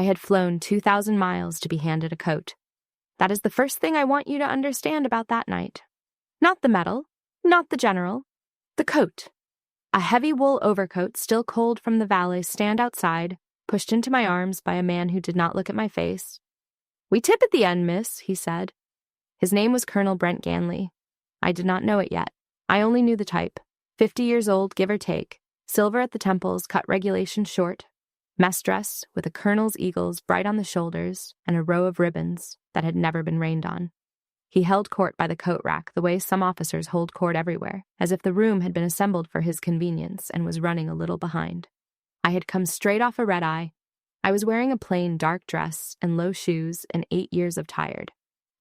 I had flown 2,000 miles to be handed a coat. That is the first thing I want you to understand about that night. Not the medal, not the general, the coat. A heavy wool overcoat, still cold from the valet's stand outside, pushed into my arms by a man who did not look at my face. "We tip at the end, miss," he said. His name was Colonel Brent Ganley. I did not know it yet. I only knew the type. 50 years old, give or take, silver at the temples, cut regulation short, mess dress with a colonel's eagles bright on the shoulders and a row of ribbons that had never been rained on. He held court by the coat rack the way some officers hold court everywhere, as if the room had been assembled for his convenience and was running a little behind. I had come straight off a red-eye. I was wearing a plain dark dress and low shoes and 8 years of tired.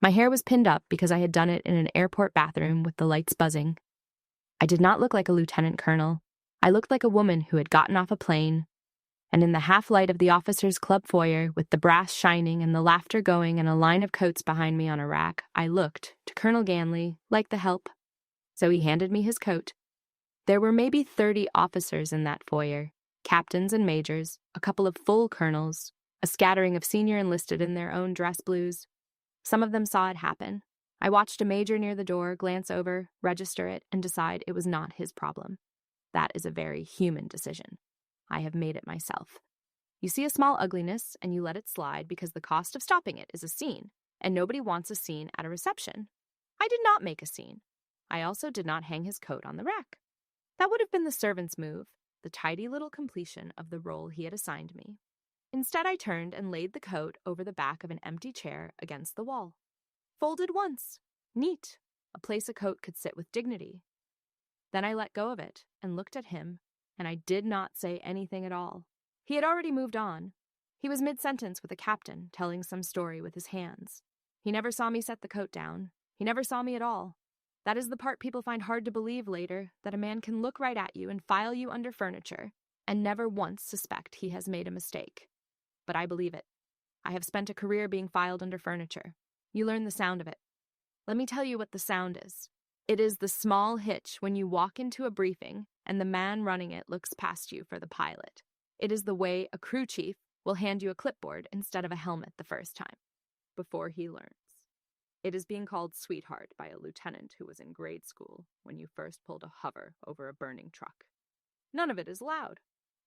My hair was pinned up because I had done it in an airport bathroom with the lights buzzing. I did not look like a lieutenant colonel. I looked like a woman who had gotten off a plane, and in the half-light of the officers' club foyer, with the brass shining and the laughter going and a line of coats behind me on a rack, I looked, to Colonel Ganley, like the help. So he handed me his coat. There were maybe 30 officers in that foyer, captains and majors, a couple of full colonels, a scattering of senior enlisted in their own dress blues. Some of them saw it happen. I watched a major near the door glance over, register it, and decide it was not his problem. That is a very human decision. I have made it myself. You see a small ugliness, and you let it slide because the cost of stopping it is a scene, and nobody wants a scene at a reception. I did not make a scene. I also did not hang his coat on the rack. That would have been the servant's move, the tidy little completion of the role he had assigned me. Instead, I turned and laid the coat over the back of an empty chair against the wall. Folded once. Neat. A place a coat could sit with dignity. Then I let go of it and looked at him, and I did not say anything at all. He had already moved on. He was mid-sentence with a captain, telling some story with his hands. He never saw me set the coat down. He never saw me at all. That is the part people find hard to believe later, that a man can look right at you and file you under furniture, and never once suspect he has made a mistake. But I believe it. I have spent a career being filed under furniture. You learn the sound of it. Let me tell you what the sound is. It is the small hitch when you walk into a briefing and the man running it looks past you for the pilot. It is the way a crew chief will hand you a clipboard instead of a helmet the first time, before he learns. It is being called sweetheart by a lieutenant who was in grade school when you first pulled a hover over a burning truck. None of it is loud.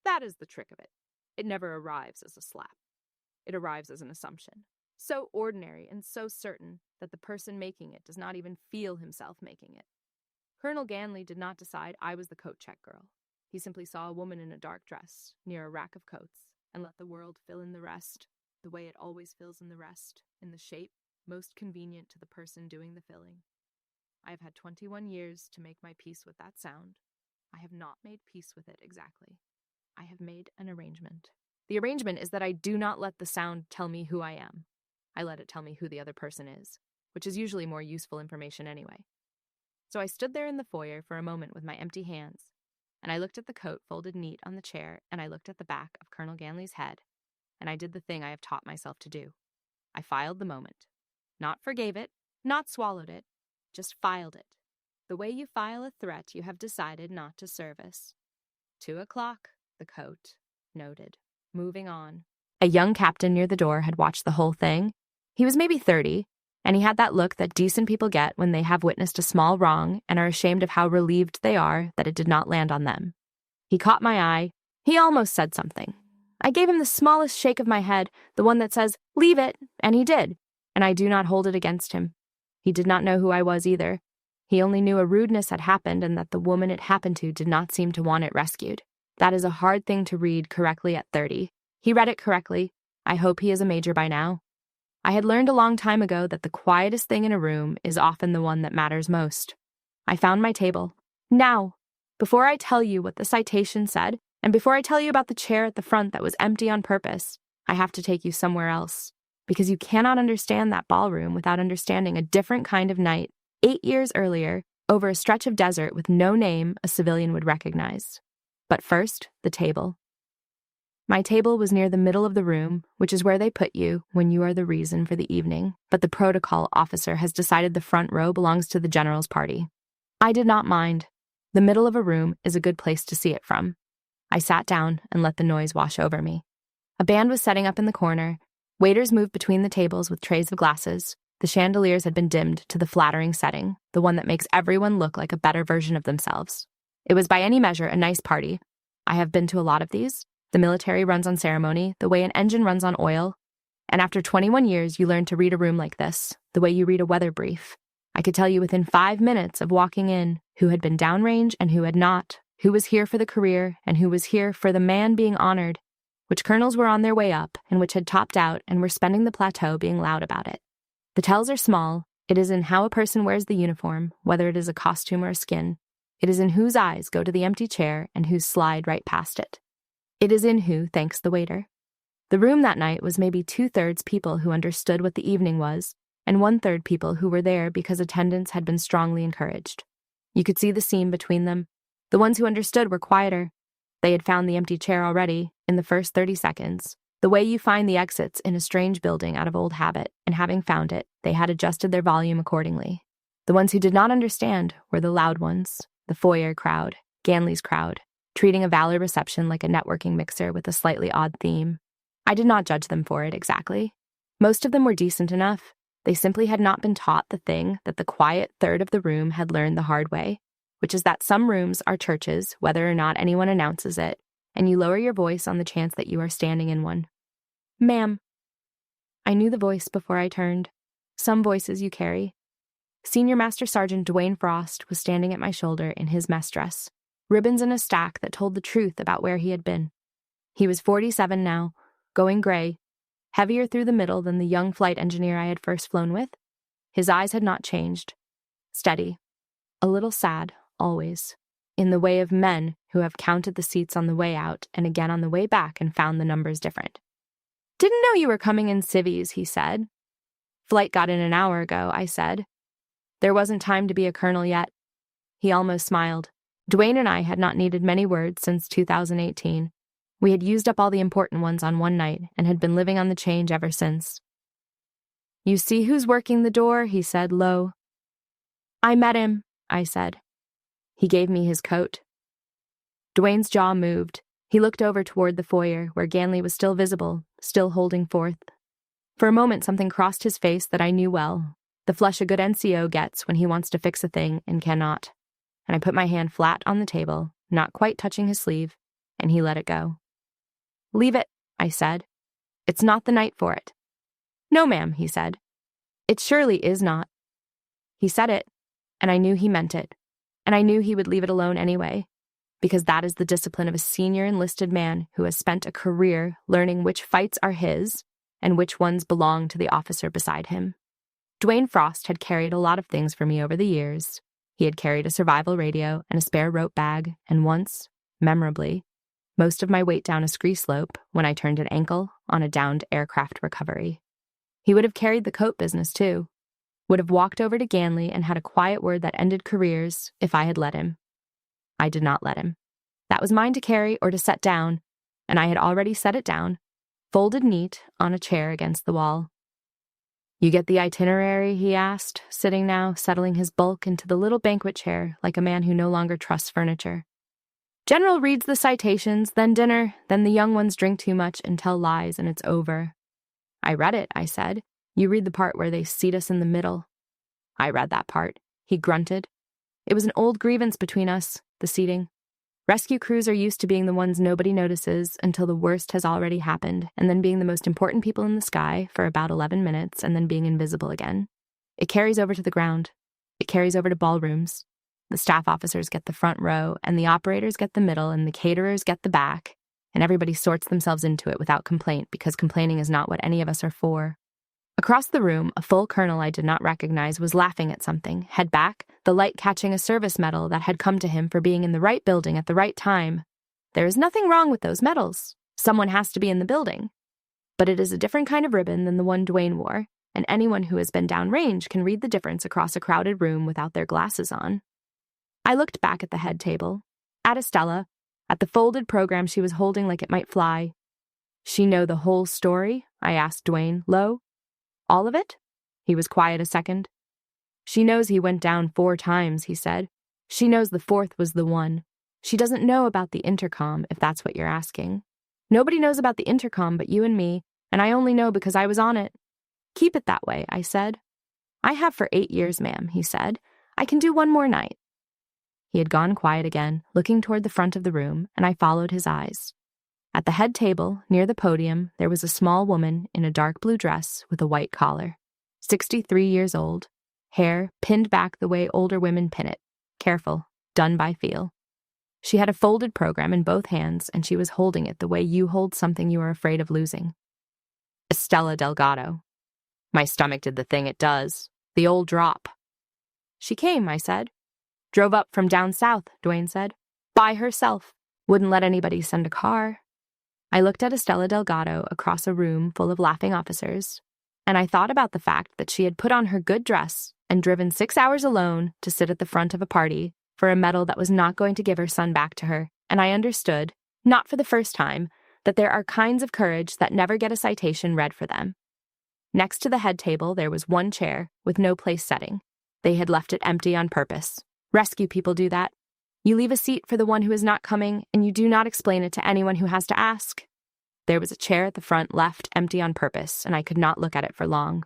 That is the trick of it. It never arrives as a slap. It arrives as an assumption. So ordinary and so certain that the person making it does not even feel himself making it. Colonel Ganley did not decide I was the coat check girl. He simply saw a woman in a dark dress near a rack of coats and let the world fill in the rest, the way it always fills in the rest, in the shape most convenient to the person doing the filling. I have had 21 years to make my peace with that sound. I have not made peace with it exactly. I have made an arrangement. The arrangement is that I do not let the sound tell me who I am. I let it tell me who the other person is, which is usually more useful information anyway. So I stood there in the foyer for a moment with my empty hands, and I looked at the coat folded neat on the chair, and I looked at the back of Colonel Ganley's head, and I did the thing I have taught myself to do. I filed the moment. Not forgave it, not swallowed it, just filed it. The way you file a threat you have decided not to service. 2 o'clock, the coat. Noted. Moving on. A young captain near the door had watched the whole thing. He was maybe 30, and he had that look that decent people get when they have witnessed a small wrong and are ashamed of how relieved they are that it did not land on them. He caught my eye. He almost said something. I gave him the smallest shake of my head, the one that says, "Leave it," and he did, and I do not hold it against him. He did not know who I was either. He only knew a rudeness had happened and that the woman it happened to did not seem to want it rescued. That is a hard thing to read correctly at 30. He read it correctly. I hope he is a major by now. I had learned a long time ago that the quietest thing in a room is often the one that matters most. I found my table. Now, before I tell you what the citation said, and before I tell you about the chair at the front that was empty on purpose, I have to take you somewhere else. Because you cannot understand that ballroom without understanding a different kind of night, 8 years earlier, over a stretch of desert with no name a civilian would recognize. But first, the table. My table was near the middle of the room, which is where they put you when you are the reason for the evening, but the protocol officer has decided the front row belongs to the general's party. I did not mind. The middle of a room is a good place to see it from. I sat down and let the noise wash over me. A band was setting up in the corner. Waiters moved between the tables with trays of glasses. The chandeliers had been dimmed to the flattering setting, the one that makes everyone look like a better version of themselves. It was by any measure a nice party. I have been to a lot of these. The military runs on ceremony, the way an engine runs on oil. And after 21 years, you learn to read a room like this, the way you read a weather brief. I could tell you within 5 minutes of walking in who had been downrange and who had not, who was here for the career and who was here for the man being honored, which colonels were on their way up and which had topped out and were spending the plateau being loud about it. The tells are small. It is in how a person wears the uniform, whether it is a costume or a skin. It is in whose eyes go to the empty chair and whose slide right past it. It is in who thanks the waiter. The room that night was maybe 2/3 people who understood what the evening was, and 1/3 people who were there because attendance had been strongly encouraged. You could see the seam between them. The ones who understood were quieter. They had found the empty chair already, in the first 30 seconds. The way you find the exits in a strange building out of old habit, and having found it, they had adjusted their volume accordingly. The ones who did not understand were the loud ones, the foyer crowd, Ganley's crowd, treating a Valor reception like a networking mixer with a slightly odd theme. I did not judge them for it exactly. Most of them were decent enough. They simply had not been taught the thing that the quiet third of the room had learned the hard way, which is that some rooms are churches, whether or not anyone announces it, and you lower your voice on the chance that you are standing in one. "Ma'am." I knew the voice before I turned. Some voices you carry. Senior Master Sergeant Dwayne Frost was standing at my shoulder in his mess dress, ribbons in a stack that told the truth about where he had been. He was 47 now, going gray, heavier through the middle than the young flight engineer I had first flown with. His eyes had not changed. Steady. A little sad, always. In the way of men who have counted the seats on the way out and again on the way back and found the numbers different. "Didn't know you were coming in civvies," he said. "Flight got in an hour ago," I said. There wasn't time to be a colonel yet. He almost smiled. Dwayne and I had not needed many words since 2018. We had used up all the important ones on one night and had been living on the change ever since. "You see who's working the door?" he said low. "I met him," I said. He gave me his coat. Dwayne's jaw moved. He looked over toward the foyer, where Ganley was still visible, still holding forth. For a moment something crossed his face that I knew well, the flush a good NCO gets when he wants to fix a thing and cannot. And I put my hand flat on the table, not quite touching his sleeve, and he let it go. "Leave it," I said. "It's not the night for it." "No, ma'am," he said. "It surely is not." He said it, and I knew he meant it, and I knew he would leave it alone anyway, because that is the discipline of a senior enlisted man who has spent a career learning which fights are his and which ones belong to the officer beside him. Dwayne Frost had carried a lot of things for me over the years. He had carried a survival radio and a spare rope bag, and once, memorably, most of my weight down a scree slope when I turned an ankle on a downed aircraft recovery. He would have carried the coat business, too. Would have walked over to Ganley and had a quiet word that ended careers if I had let him. I did not let him. That was mine to carry or to set down, and I had already set it down, folded neat on a chair against the wall. "You get the itinerary?" he asked, sitting now, settling his bulk into the little banquet chair like a man who no longer trusts furniture. "General reads the citations, then dinner, then the young ones drink too much and tell lies, and it's over." "I read it," I said. "You read the part where they seat us in the middle." "I read that part," he grunted. "It was an old grievance between us, the seating. Rescue crews are used to being the ones nobody notices until the worst has already happened, and then being the most important people in the sky for about 11 minutes and then being invisible again. It carries over to the ground. It carries over to ballrooms. The staff officers get the front row, and the operators get the middle, and the caterers get the back, and everybody sorts themselves into it without complaint because complaining is not what any of us are for." Across the room, a full colonel I did not recognize was laughing at something, head back, the light catching a service medal that had come to him for being in the right building at the right time. There is nothing wrong with those medals. Someone has to be in the building. But it is a different kind of ribbon than the one Dwayne wore, and anyone who has been downrange can read the difference across a crowded room without their glasses on. I looked back at the head table, at Estella, at the folded program she was holding like it might fly. "She know the whole story?" I asked Dwayne, low. "All of it?" He was quiet a second. "She knows he went down 4 times, he said. "She knows the 4th was the one. She doesn't know about the intercom, if that's what you're asking. Nobody knows about the intercom but you and me, and I only know because I was on it. Keep it that way, I said. I have for 8 years, ma'am, he said. I can do one more night. He had gone quiet again, looking toward the front of the room, and I followed his eyes. At the head table, near the podium, there was a small woman in a dark blue dress with a white collar, 63 years old, hair pinned back the way older women pin it, careful, done by feel. She had a folded program in both hands, and she was holding it the way you hold something you are afraid of losing. Estella Delgado. My stomach did the thing it does, the old drop. She came, I said. Drove up from down south, Dwayne said. By herself. Wouldn't let anybody send a car. I looked at Estella Delgado across a room full of laughing officers, and I thought about the fact that she had put on her good dress and driven 6 hours alone to sit at the front of a party for a medal that was not going to give her son back to her, and I understood, not for the first time, that there are kinds of courage that never get a citation read for them. Next to the head table, there was one chair with no place setting. They had left it empty on purpose. Rescue people do that. You leave a seat for the one who is not coming, and you do not explain it to anyone who has to ask. There was a chair at the front left empty on purpose, and I could not look at it for long.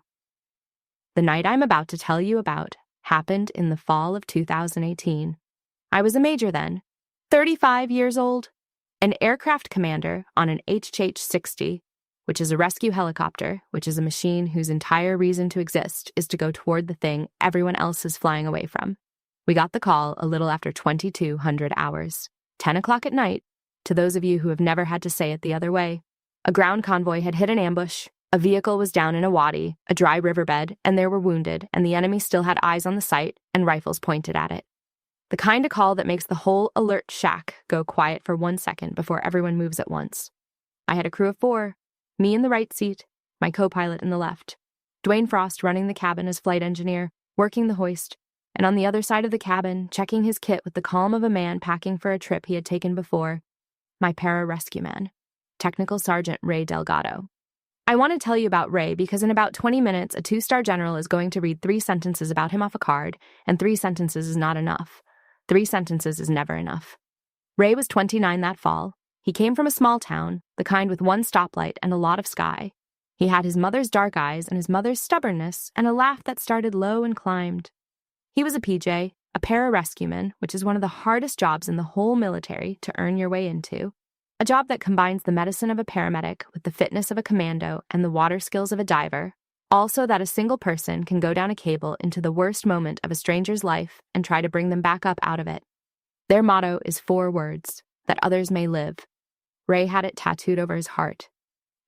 The night I'm about to tell you about happened in the fall of 2018. I was a major then, 35 years old, an aircraft commander on an HH-60, which is a rescue helicopter, which is a machine whose entire reason to exist is to go toward the thing everyone else is flying away from. We got the call a little after 2200 hours, 10 o'clock at night, to those of you who have never had to say it the other way. A ground convoy had hit an ambush, a vehicle was down in a wadi, a dry riverbed, and there were wounded, and the enemy still had eyes on the site and rifles pointed at it. The kind of call that makes the whole alert shack go quiet for 1 second before everyone moves at once. I had a crew of 4, me in the right seat, my co-pilot in the left, Dwayne Frost running the cabin as flight engineer, working the hoist, and on the other side of the cabin, checking his kit with the calm of a man packing for a trip he had taken before, my para-rescue man, Technical Sergeant Ray Delgado. I want to tell you about Ray because in about 20 minutes, a 2-star general is going to read 3 sentences about him off a card, and 3 sentences is not enough. 3 sentences is never enough. Ray was 29 that fall. He came from a small town, the kind with 1 stoplight and a lot of sky. He had his mother's dark eyes and his mother's stubbornness and a laugh that started low and climbed. He was a PJ, a para-rescueman, which is one of the hardest jobs in the whole military to earn your way into. A job that combines the medicine of a paramedic with the fitness of a commando and the water skills of a diver, also that a single person can go down a cable into the worst moment of a stranger's life and try to bring them back up out of it. Their motto is 4 words, that others may live. Ray had it tattooed over his heart.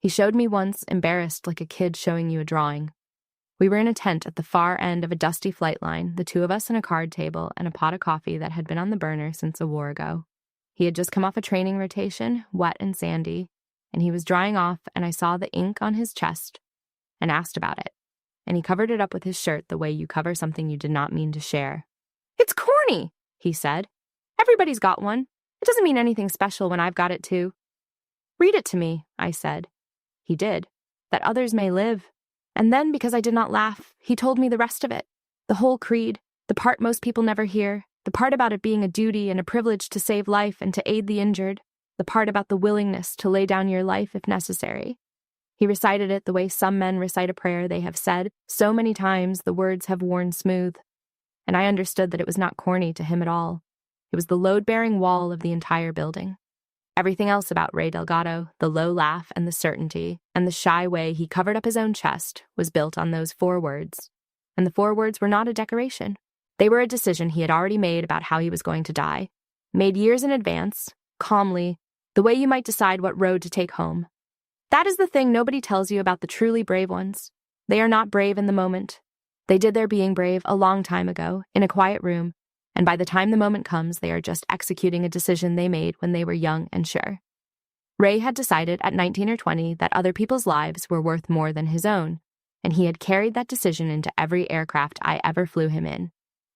He showed me once, embarrassed like a kid showing you a drawing. We were in a tent at the far end of a dusty flight line, the 2 of us and a card table and a pot of coffee that had been on the burner since a war ago. He had just come off a training rotation, wet and sandy, and he was drying off, and I saw the ink on his chest and asked about it, and he covered it up with his shirt the way you cover something you did not mean to share. "It's corny," he said. "Everybody's got one. It doesn't mean anything special when I've got it too." "Read it to me," I said. He did, that others may live. And then, because I did not laugh, he told me the rest of it, the whole creed, the part most people never hear, the part about it being a duty and a privilege to save life and to aid the injured, the part about the willingness to lay down your life if necessary. He recited it the way some men recite a prayer they have said so many times the words have worn smooth. And I understood that it was not corny to him at all. It was the load-bearing wall of the entire building. Everything else about Ray Delgado, the low laugh and the certainty, and the shy way he covered up his own chest, was built on those 4 words. And the 4 words were not a decoration. They were a decision he had already made about how he was going to die, made years in advance, calmly, the way you might decide what road to take home. That is the thing nobody tells you about the truly brave ones. They are not brave in the moment. They did their being brave a long time ago, in a quiet room, and by the time the moment comes, they are just executing a decision they made when they were young and sure. Ray had decided at 19 or 20 that other people's lives were worth more than his own, and he had carried that decision into every aircraft I ever flew him in.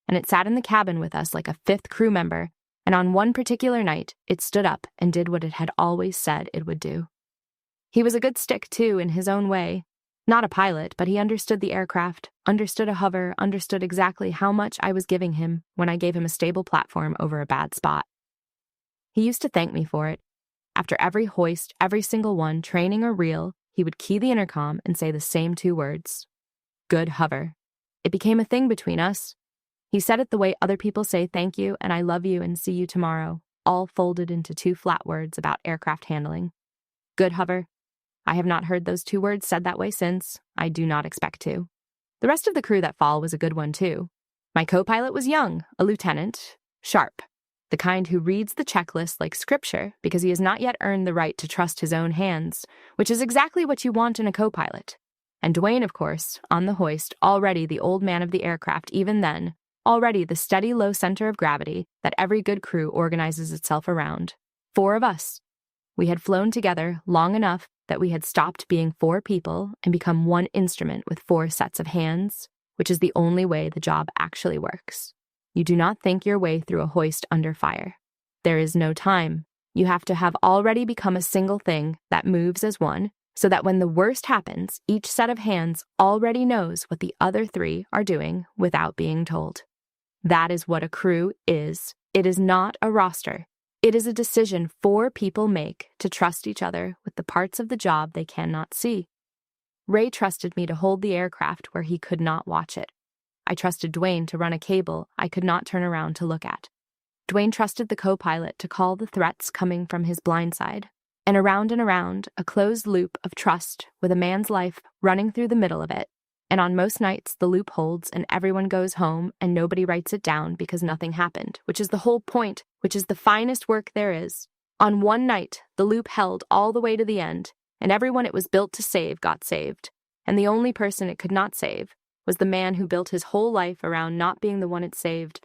And it sat in the cabin with us like a 5th crew member, and on one particular night, it stood up and did what it had always said it would do. He was a good stick, too, in his own way. Not a pilot, but he understood the aircraft, understood a hover, understood exactly how much I was giving him when I gave him a stable platform over a bad spot. He used to thank me for it. After every hoist, every single one, training or real, he would key the intercom and say the same 2 words. Good hover. It became a thing between us. He said it the way other people say thank you and I love you and see you tomorrow, all folded into 2 flat words about aircraft handling. Good hover. I have not heard those 2 words said that way since. I do not expect to. The rest of the crew that fall was a good one too. My co-pilot was young, a lieutenant, sharp, the kind who reads the checklist like scripture because he has not yet earned the right to trust his own hands, which is exactly what you want in a co-pilot. And Dwayne, of course, on the hoist, already the old man of the aircraft even then, already the steady low center of gravity that every good crew organizes itself around. 4 of us. We had flown together long enough that we had stopped being 4 people and become one instrument with 4 sets of hands, which is the only way the job actually works. You do not think your way through a hoist under fire. There is no time. You have to have already become a single thing that moves as one, so that when the worst happens, each set of hands already knows what the other 3 are doing without being told. That is what a crew is. It is not a roster. It is a decision 4 people make to trust each other with the parts of the job they cannot see. Ray trusted me to hold the aircraft where he could not watch it. I trusted Dwayne to run a cable I could not turn around to look at. Dwayne trusted the co-pilot to call the threats coming from his blind side. And around, a closed loop of trust with a man's life running through the middle of it. And on most nights, the loop holds and everyone goes home and nobody writes it down because nothing happened, which is the whole point, which is the finest work there is. On one night, the loop held all the way to the end, and everyone it was built to save got saved. And the only person it could not save was the man who built his whole life around not being the one it saved.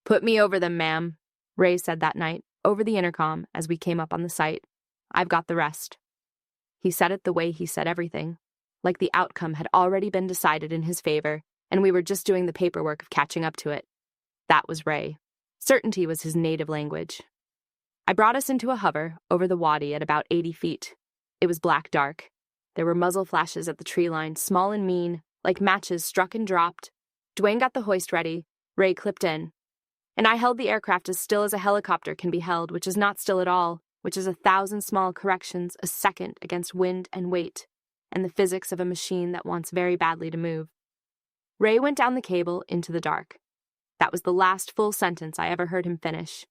"Put me over them, ma'am," Ray said that night, over the intercom as we came up on the site. "I've got the rest." He said it the way he said everything, like the outcome had already been decided in his favor, and we were just doing the paperwork of catching up to it. That was Ray. Certainty was his native language. I brought us into a hover over the wadi at about 80 feet. It was black dark. There were muzzle flashes at the tree line, small and mean, like matches struck and dropped. Dwayne got the hoist ready. Ray clipped in. And I held the aircraft as still as a helicopter can be held, which is not still at all, which is 1,000 small corrections a second against wind and weight, and the physics of a machine that wants very badly to move. Ray went down the cable into the dark. That was the last full sentence I ever heard him finish.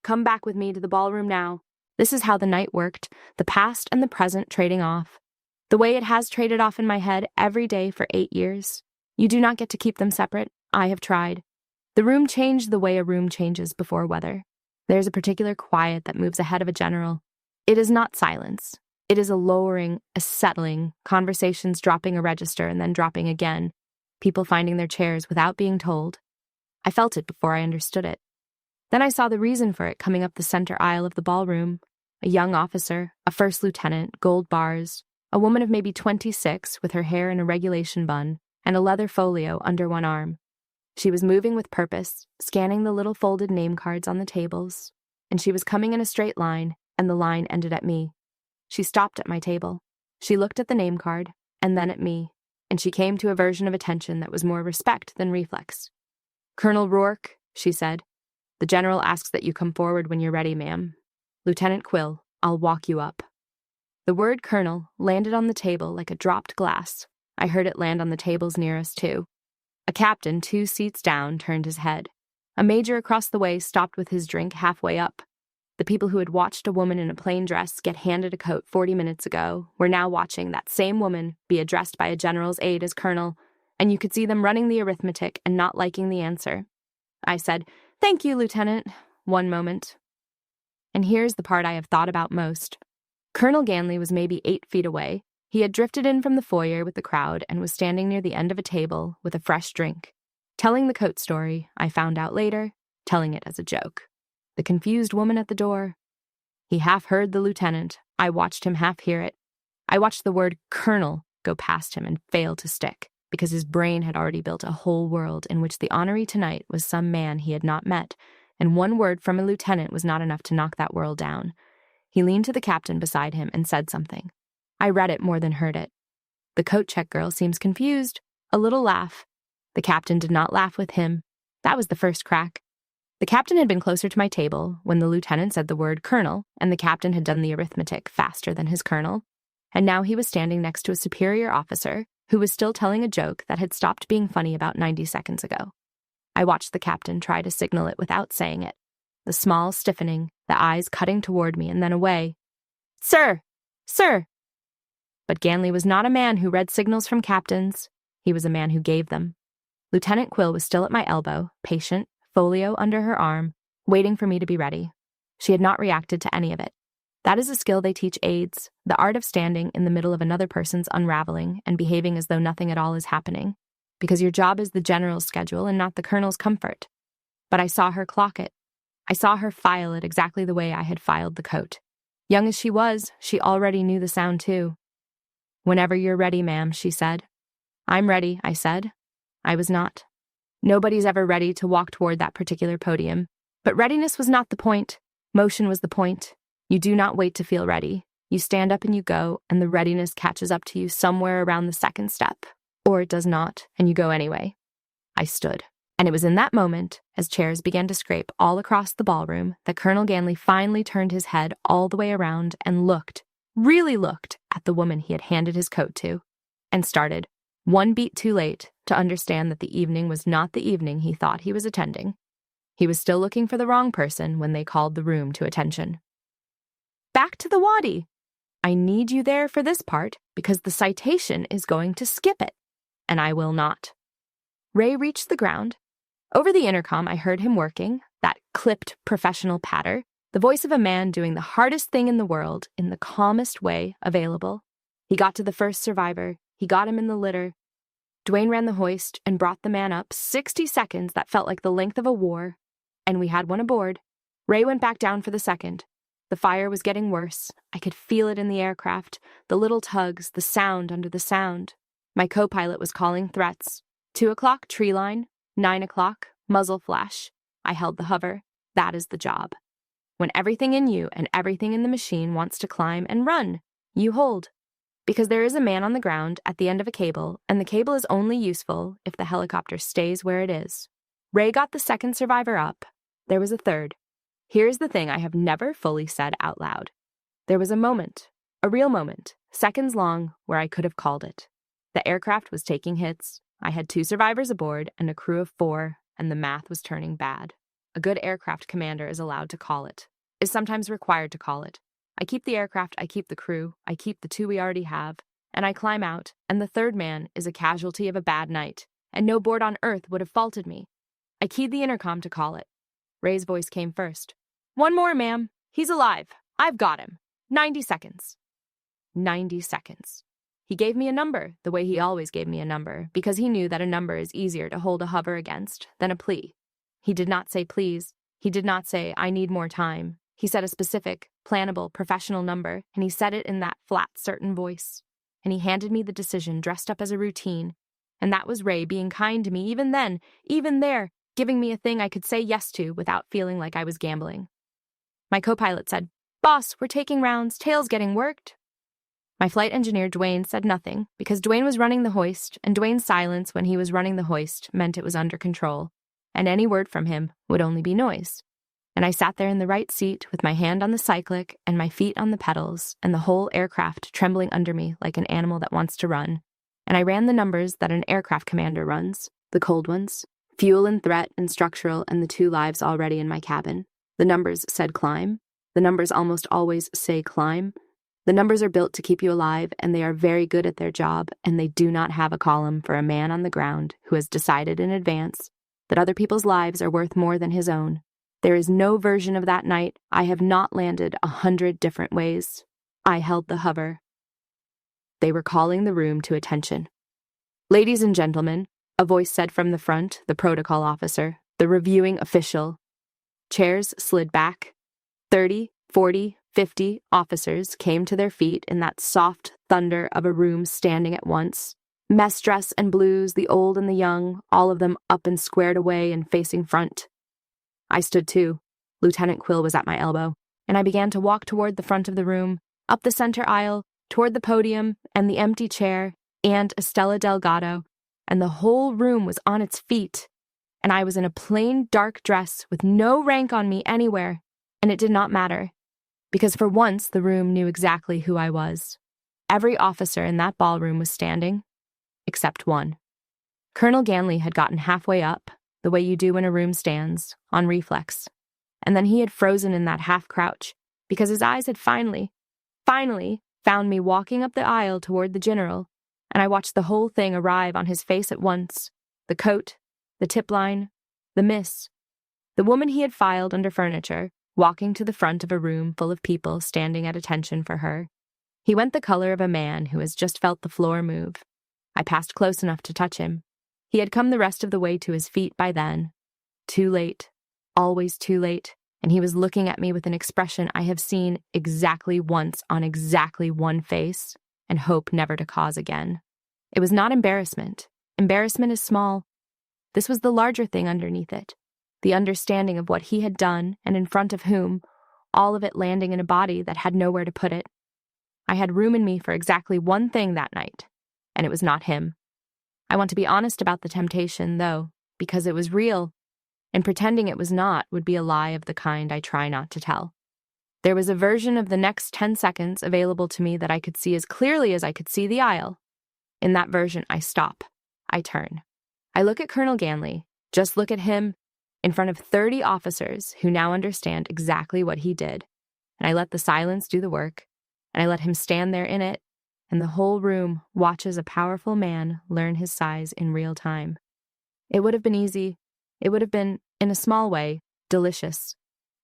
"Come back with me to the ballroom now." This is how the night worked, the past and the present trading off. The way it has traded off in my head every day for 8 years. You do not get to keep them separate. I have tried. The room changed the way a room changes before weather. There's a particular quiet that moves ahead of a general. It is not silence. It is a lowering, a settling, conversations dropping a register and then dropping again, people finding their chairs without being told. I felt it before I understood it. Then I saw the reason for it coming up the center aisle of the ballroom. A young officer, a first lieutenant, gold bars, a woman of maybe 26 with her hair in a regulation bun and a leather folio under one arm. She was moving with purpose, scanning the little folded name cards on the tables, and she was coming in a straight line, and the line ended at me. She stopped at my table. She looked at the name card, and then at me, and she came to a version of attention that was more respect than reflex. "Colonel Rourke," she said, "the general asks that you come forward when you're ready, ma'am. Lieutenant Quill, I'll walk you up." The word colonel landed on the table like a dropped glass. I heard it land on the tables near us, too. A captain 2 seats down turned his head. A major across the way stopped with his drink halfway up. The people who had watched a woman in a plain dress get handed a coat 40 minutes ago were now watching that same woman be addressed by a general's aide as colonel, and you could see them running the arithmetic and not liking the answer. I said, "Thank you, Lieutenant," one moment. And here's the part I have thought about most. Colonel Ganley was maybe 8 feet away. He had drifted in from the foyer with the crowd and was standing near the end of a table with a fresh drink, telling the coat story, I found out later, telling it as a joke. The confused woman at the door. He half heard the lieutenant. I watched him half hear it. I watched the word colonel go past him and fail to stick, because his brain had already built a whole world in which the honoree tonight was some man he had not met, and one word from a lieutenant was not enough to knock that world down. He leaned to the captain beside him and said something. I read it more than heard it. The coat check girl seems confused. A little laugh. The captain did not laugh with him. That was the first crack. The captain had been closer to my table when the lieutenant said the word colonel, and the captain had done the arithmetic faster than his colonel. And now he was standing next to a superior officer who was still telling a joke that had stopped being funny about 90 seconds ago. I watched the captain try to signal it without saying it, the small stiffening, the eyes cutting toward me and then away. "Sir! Sir!" But Ganley was not a man who read signals from captains. He was a man who gave them. Lieutenant Quill was still at my elbow, patient, folio under her arm, waiting for me to be ready. She had not reacted to any of it. That is a skill they teach aides, the art of standing in the middle of another person's unraveling and behaving as though nothing at all is happening, because your job is the general's schedule and not the colonel's comfort. But I saw her clock it. I saw her file it exactly the way I had filed the coat. Young as she was, she already knew the sound too. "Whenever you're ready, ma'am," she said. "I'm ready," I said. I was not. Nobody's ever ready to walk toward that particular podium. But readiness was not the point. Motion was the point. You do not wait to feel ready. You stand up and you go, and the readiness catches up to you somewhere around the second step. Or it does not, and you go anyway. I stood. And it was in that moment, as chairs began to scrape all across the ballroom, that Colonel Ganley finally turned his head all the way around and looked, really looked, at the woman he had handed his coat to, and started, one beat too late, to understand that the evening was not the evening he thought he was attending. He was still looking for the wrong person when they called the room to attention. "Back to the wadi! I need you there for this part because the citation is going to skip it, and I will not." Ray reached the ground. Over the intercom, I heard him working, that clipped professional patter, the voice of a man doing the hardest thing in the world in the calmest way available. He got to the first survivor. He got him in the litter. Dwayne ran the hoist and brought the man up 60 seconds that felt like the length of a war, and we had one aboard. Ray went back down for the second. The fire was getting worse. I could feel it in the aircraft, the little tugs, the sound under the sound. My co-pilot was calling threats. 2 o'clock, tree line. 9 o'clock, muzzle flash. I held the hover. That is the job. When everything in you and everything in the machine wants to climb and run, you hold. Because there is a man on the ground at the end of a cable, and the cable is only useful if the helicopter stays where it is. Ray got the second survivor up. There was a third. Here's the thing I have never fully said out loud. There was a moment, a real moment, seconds long, where I could have called it. The aircraft was taking hits. I had 2 survivors aboard and a crew of 4, and the math was turning bad. A good aircraft commander is allowed to call it, is sometimes required to call it. I keep the aircraft, I keep the crew, I keep the 2 we already have, and I climb out, and the third man is a casualty of a bad night, and no board on earth would have faulted me. I keyed the intercom to call it. Ray's voice came first. "One more, ma'am. He's alive. I've got him. 90 seconds. 90 seconds. He gave me a number, the way he always gave me a number, because he knew that a number is easier to hold a hover against than a plea. He did not say please. He did not say, I need more time. He said a specific, plannable, professional number, and he said it in that flat, certain voice. And he handed me the decision dressed up as a routine. And that was Ray being kind to me even then, even there, giving me a thing I could say yes to without feeling like I was gambling. My co-pilot said, "Boss, we're taking rounds, tail's getting worked." My flight engineer, Dwayne, said nothing, because Dwayne was running the hoist, and Dwayne's silence when he was running the hoist meant it was under control, and any word from him would only be noise. And I sat there in the right seat with my hand on the cyclic and my feet on the pedals, and the whole aircraft trembling under me like an animal that wants to run. And I ran the numbers that an aircraft commander runs, the cold ones, fuel and threat and structural, and the 2 lives already in my cabin. The numbers said climb. The numbers almost always say climb. The numbers are built to keep you alive, and they are very good at their job, and they do not have a column for a man on the ground who has decided in advance that other people's lives are worth more than his own. There is no version of that night I have not landed 100 different ways. I held the hover. They were calling the room to attention. "Ladies and gentlemen," a voice said from the front, the protocol officer, the reviewing official. Chairs slid back. 30, 40, 50 officers came to their feet in that soft thunder of a room standing at once. Mess dress and blues, the old and the young, all of them up and squared away and facing front. I stood too. Lieutenant Quill was at my elbow, and I began to walk toward the front of the room, up the center aisle, toward the podium and the empty chair, and Estella Delgado, and the whole room was on its feet. and I was in a plain dark dress with no rank on me anywhere, and it did not matter, because for once the room knew exactly who I was. Every officer in that ballroom was standing, except one. Colonel Ganley had gotten halfway up, the way you do when a room stands, on reflex, and then he had frozen in that half-crouch, because his eyes had finally found me walking up the aisle toward the general, and I watched the whole thing arrive on his face at once: the coat, the tip line, the miss, the woman he had filed under furniture, walking to the front of a room full of people standing at attention for her. He went the color of a man who has just felt the floor move. I passed close enough to touch him. He had come the rest of the way to his feet by then. Too late, always too late, and he was looking at me with an expression I have seen exactly once on exactly one face, and hope never to cause again. It was not embarrassment. Embarrassment is small. This was the larger thing underneath it, the understanding of what he had done and in front of whom, all of it landing in a body that had nowhere to put it. I had room in me for exactly one thing that night, and it was not him. I want to be honest about the temptation, though, because it was real, and pretending it was not would be a lie of the kind I try not to tell. There was a version of the next 10 seconds available to me that I could see as clearly as I could see the aisle. In that version, I stop. I turn. I look at Colonel Ganley, just look at him, in front of 30 officers who now understand exactly what he did, and I let the silence do the work, and I let him stand there in it, and the whole room watches a powerful man learn his size in real time. It would have been easy. It would have been, in a small way, delicious.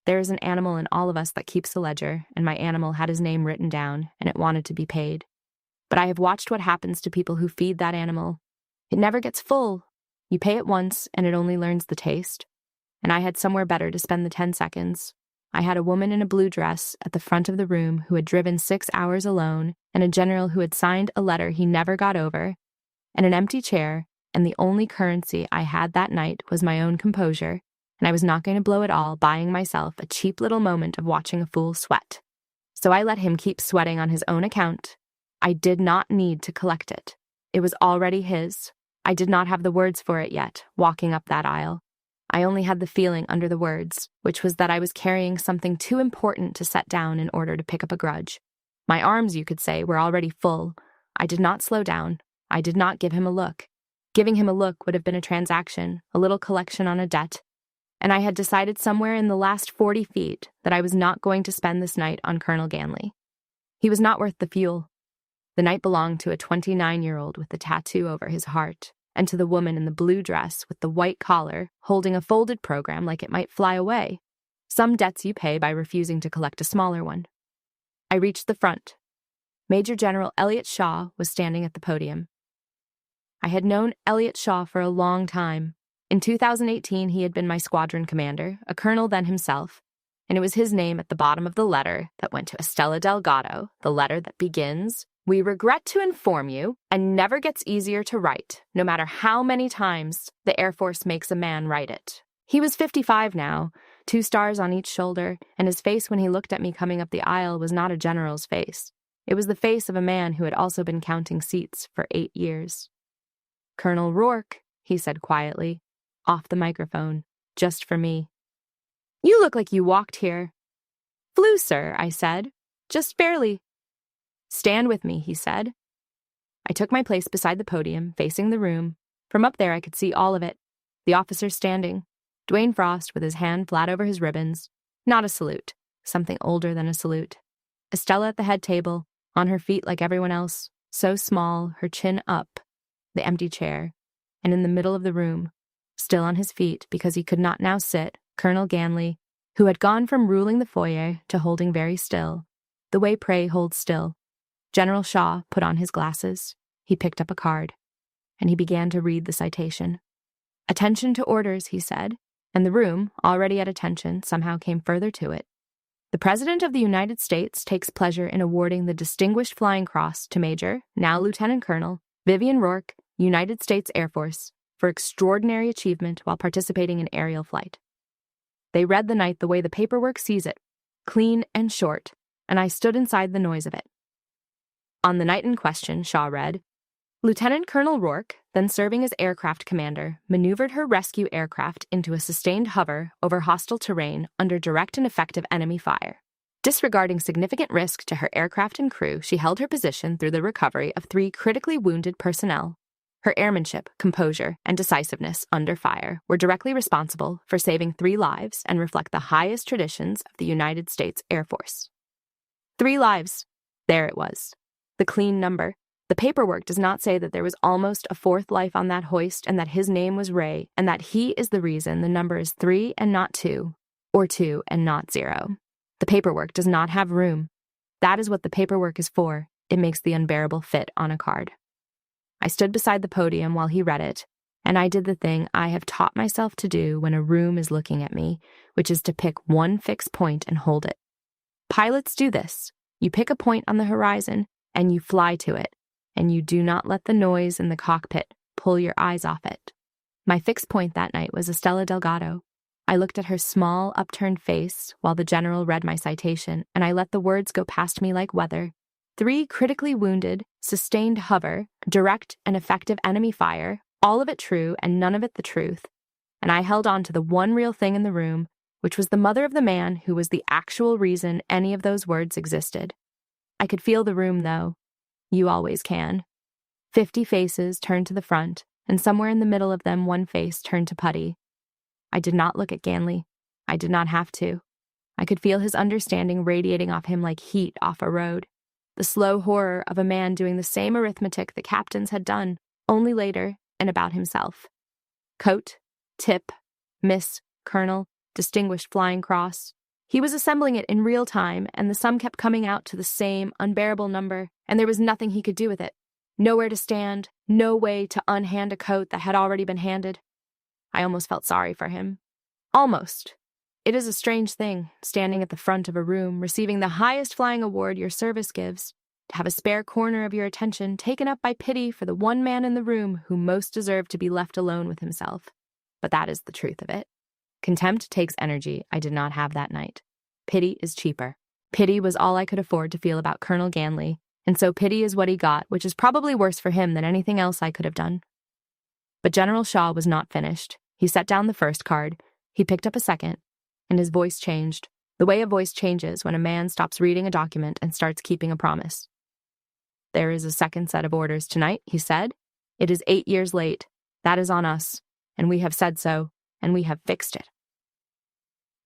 There is an animal in all of us that keeps a ledger, and my animal had his name written down, and it wanted to be paid. But I have watched what happens to people who feed that animal. It never gets full. You pay it once, and it only learns the taste. And I had somewhere better to spend the 10 seconds. I had a woman in a blue dress at the front of the room who had driven 6 hours alone, and a general who had signed a letter he never got over, and an empty chair, and the only currency I had that night was my own composure, and I was not going to blow it all buying myself a cheap little moment of watching a fool sweat. So I let him keep sweating on his own account. I did not need to collect it. It was already his. I did not have the words for it yet, walking up that aisle. I only had the feeling under the words, which was that I was carrying something too important to set down in order to pick up a grudge. My arms, you could say, were already full. I did not slow down. I did not give him a look. Giving him a look would have been a transaction, a little collection on a debt. And I had decided somewhere in the last 40 feet that I was not going to spend this night on Colonel Ganley. He was not worth the fuel. The night belonged to a 29-year-old with a tattoo over his heart, and to the woman in the blue dress with the white collar, holding a folded program like it might fly away. Some debts you pay by refusing to collect a smaller one. I reached the front. Major General Elliot Shaw was standing at the podium. I had known Elliot Shaw for a long time. In 2018, he had been my squadron commander, a colonel then himself, and it was his name at the bottom of the letter that went to Estella Delgado, the letter that begins, "We regret to inform you," and never gets easier to write, no matter how many times the Air Force makes a man write it. He was 55 now, 2 stars on each shoulder, and his face when he looked at me coming up the aisle was not a general's face. It was the face of a man who had also been counting seats for 8 years. "Colonel Rourke," he said quietly, off the microphone, just for me. "You look like you walked here." "Flew, sir," I said. "Just barely." "Stand with me," he said. I took my place beside the podium, facing the room. From up there I could see all of it. The officers standing. Dwayne Frost with his hand flat over his ribbons. Not a salute. Something older than a salute. Estella at the head table, on her feet like everyone else, so small, her chin up. The empty chair. And in the middle of the room, still on his feet because he could not now sit, Colonel Ganley, who had gone from ruling the foyer to holding very still, the way prey holds still. General Shaw put on his glasses. He picked up a card, and he began to read the citation. "Attention to orders," he said, and the room, already at attention, somehow came further to it. "The President of the United States takes pleasure in awarding the Distinguished Flying Cross to Major, now Lieutenant Colonel, Vivian Rourke, United States Air Force, for extraordinary achievement while participating in aerial flight." They read the night the way the paperwork sees it, clean and short, and I stood inside the noise of it. On the night in question, Shaw read, "Lieutenant Colonel Rourke, then serving as aircraft commander, maneuvered her rescue aircraft into a sustained hover over hostile terrain under direct and effective enemy fire. Disregarding significant risk to her aircraft and crew, she held her position through the recovery of 3 critically wounded personnel. Her airmanship, composure, and decisiveness under fire were directly responsible for saving 3 lives and reflect the highest traditions of the United States Air Force. 3 lives. There it was. The clean number. The paperwork does not say that there was almost a 4th life on that hoist and that his name was Ray and that he is the reason the number is 3 and not 2, or 2 and not 0. The paperwork does not have room. That is what the paperwork is for. It makes the unbearable fit on a card. I stood beside the podium while he read it, and I did the thing I have taught myself to do when a room is looking at me, which is to pick one fixed point and hold it. Pilots do this. You pick a point on the horizon, and you fly to it, and you do not let the noise in the cockpit pull your eyes off it. My fixed point that night was Estella Delgado. I looked at her small, upturned face while the general read my citation, and I let the words go past me like weather. 3 critically wounded, sustained hover, direct and effective enemy fire, all of it true and none of it the truth. And I held on to the one real thing in the room, which was the mother of the man who was the actual reason any of those words existed. I could feel the room, though. You always can. 50 faces turned to the front, and somewhere in the middle of them one face turned to Putty. I did not look at Ganley. I did not have to. I could feel his understanding radiating off him like heat off a road. The slow horror of a man doing the same arithmetic the captains had done, only later and about himself. Coat, tip, miss, colonel, distinguished flying cross. He was assembling it in real time, and the sum kept coming out to the same unbearable number, and there was nothing he could do with it. Nowhere to stand, no way to unhand a coat that had already been handed. I almost felt sorry for him. Almost. It is a strange thing, standing at the front of a room, receiving the highest flying award your service gives, to have a spare corner of your attention taken up by pity for the one man in the room who most deserved to be left alone with himself. But that is the truth of it. Contempt takes energy I did not have that night. Pity is cheaper. Pity was all I could afford to feel about Colonel Ganley, and so pity is what he got, which is probably worse for him than anything else I could have done. But General Shaw was not finished. He set down the first card, he picked up a second, and his voice changed, the way a voice changes when a man stops reading a document and starts keeping a promise. "There is a second set of orders tonight," he said. "It is 8 years late. That is on us, and we have said so, and we have fixed it."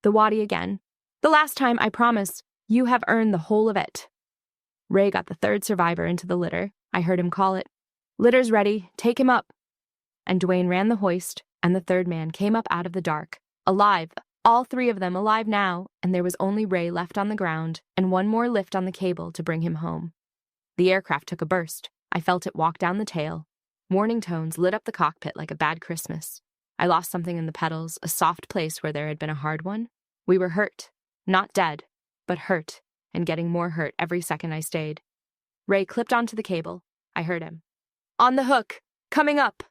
The waddy again. "The last time, I promise. You have earned the whole of it." Ray got the 3rd survivor into the litter. I heard him call it. "Litter's ready. Take him up." And Dwayne ran the hoist, and the 3rd man came up out of the dark, alive, all 3 of them alive now, and there was only Ray left on the ground, and one more lift on the cable to bring him home. The aircraft took a burst. I felt it walk down the tail. Warning tones lit up the cockpit like a bad Christmas. I lost something in the pedals, a soft place where there had been a hard one. We were hurt. Not dead, but hurt, and getting more hurt every second I stayed. Ray clipped onto the cable. I heard him. "On the hook! Coming up!"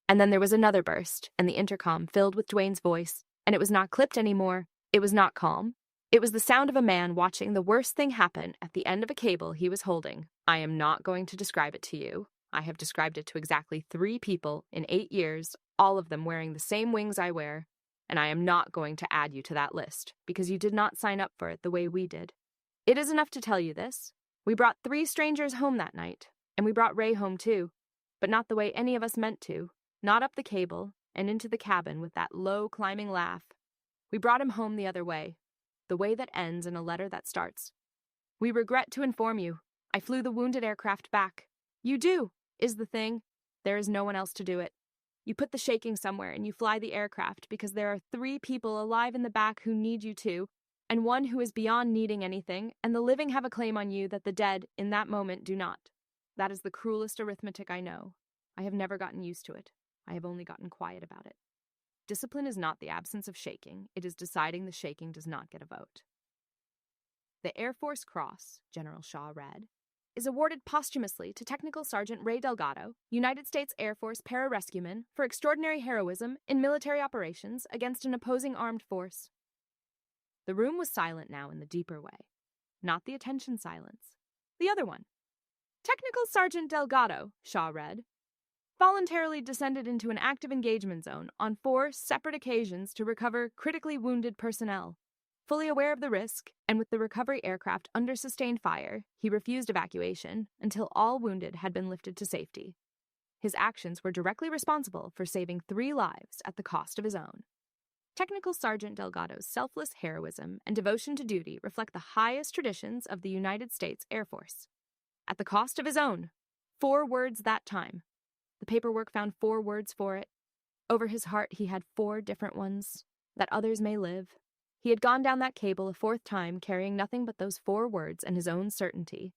And then there was another burst, and the intercom filled with Dwayne's voice, and it was not clipped anymore. It was not calm. It was the sound of a man watching the worst thing happen at the end of a cable he was holding. I am not going to describe it to you. I have described it to exactly 3 people in 8 years, all of them wearing the same wings I wear, and I am not going to add you to that list, because you did not sign up for it the way we did. It is enough to tell you this. We brought 3 strangers home that night, and we brought Ray home too, but not the way any of us meant to. Not up the cable, and into the cabin with that low, climbing laugh. We brought him home the other way, the way that ends in a letter that starts. "We regret to inform you. I flew the wounded aircraft back." You do, is the thing. There is no one else to do it. You put the shaking somewhere and you fly the aircraft because there are 3 people alive in the back who need you to, and one who is beyond needing anything, and the living have a claim on you that the dead, in that moment, do not. That is the cruelest arithmetic I know. I have never gotten used to it. I have only gotten quiet about it. Discipline is not the absence of shaking. It is deciding the shaking does not get a vote. "The Air Force Cross," General Shaw read, "is awarded posthumously to Technical Sergeant Ray Delgado, United States Air Force pararescueman, for extraordinary heroism in military operations against an opposing armed force." The room was silent now in the deeper way. Not the attention silence. The other one. "Technical Sergeant Delgado," Shaw read, voluntarily descended into an active engagement zone on 4 separate occasions to recover critically wounded personnel. Fully aware of the risk, and with the recovery aircraft under sustained fire, he refused evacuation until all wounded had been lifted to safety. His actions were directly responsible for saving 3 lives at the cost of his own. Technical Sergeant Delgado's selfless heroism and devotion to duty reflect the highest traditions of the United States Air Force. At the cost of his own. 4 words that time. The paperwork found 4 words for it. Over his heart he had 4 different ones. That others may live. He had gone down that cable a 4th time carrying nothing but those 4 words and his own certainty.